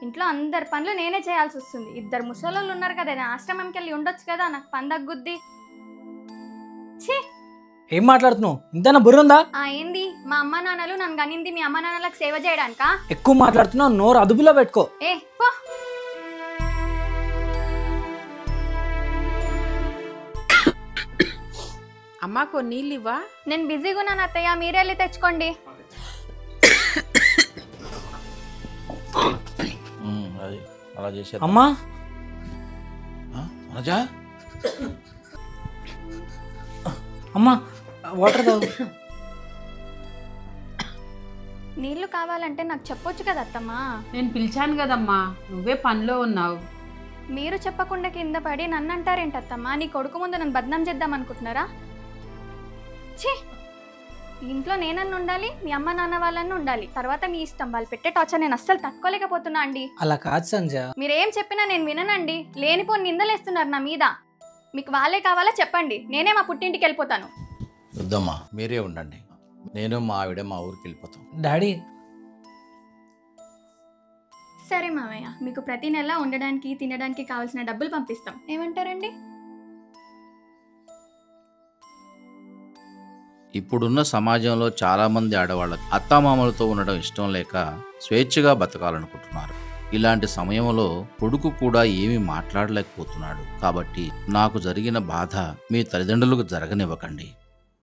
ఇంట్లో అందరి పనులు నేనే చేయాల్సి వస్తుంది. 2 ముసలోళ్ళు ఉన్నారు కదా, నేను ఆశ్రమంకి వెళ్ళి ఉండొచ్చు కదా, నాకు పని తగ్గుద్ది. ఛీ, ఏం మాట్లాడుతున్నావు? ఇంతనా బుర్రుందా? ఏంది మా అమ్మ నాన్నలు నన్ను కనింది మీ అమ్మ నాన్నలకు సేవ చేయడానికా? ఎక్కువ మాట్లాడుతున్నావు, నోరు అదుపులో పెట్టుకో. పో. అమ్మా కొన్ని నీళ్ళు ఇవ్వా? నేను బిజీగా ఉన్నాను అత్తయ్య, మీరే వెళ్ళి తెచ్చుకోండి. అలా చేసే అమ్మా అమ్మా వాటర్ తాగు. నీళ్లు కావాలంటే నాకు చెప్పొచ్చు కదా అత్తమ్మా. నేను పిలిచాను కదమ్మా, నువ్వే పనిలో ఉన్నావు. మీరు చెప్పకుండా కింద పడి నన్ను అంటారేంటత్తమ్మా? నీ కొడుకు ముందు నన్ను బద్నాం చేద్దాం అనుకుంటున్నారా? ఛీ, ఇంట్లో నేనన్ను ఉండాలి, మీ అమ్మ నాన్న వాళ్ళని ఉండాలి, తర్వాత మీ ఇష్టం. వాళ్ళు పెట్టే టార్చర్ నేను అస్సలు తట్టుకోలేకపోతున్నా అండి. అలా కాదు సంజ, మీరేం చెప్పినా నేను విననండి. లేనిపోని నిందలేస్తున్నారు నా మీద. మీకు వాళ్ళే కావాలా చెప్పండి, నేనే మా పుట్టింటికి వెళ్ళిపోతాను. వద్దమ్మా, మీరే ఉండండి. నేను మా ఆవిడ మా ఊరికి వెళ్ళిపోతాం. డాడీ. సరే మావయ్య, మీకు ప్రతి నెల ఉండడానికి తినడానికి కావాల్సిన డబ్బులు పంపిస్తాం. ఏమంటారండి? ఇప్పుడున్న సమాజంలో చాలామంది ఆడవాళ్ళకి అత్తామామలతో ఉండడం ఇష్టం లేక స్వేచ్ఛగా బతకాలనుకుంటున్నారు. ఇలాంటి సమయంలో కొడుకు కూడా ఏమీ మాట్లాడలేకపోతున్నాడు. కాబట్టి నాకు జరిగిన బాధ మీ తల్లిదండ్రులకు జరగనివ్వకండి.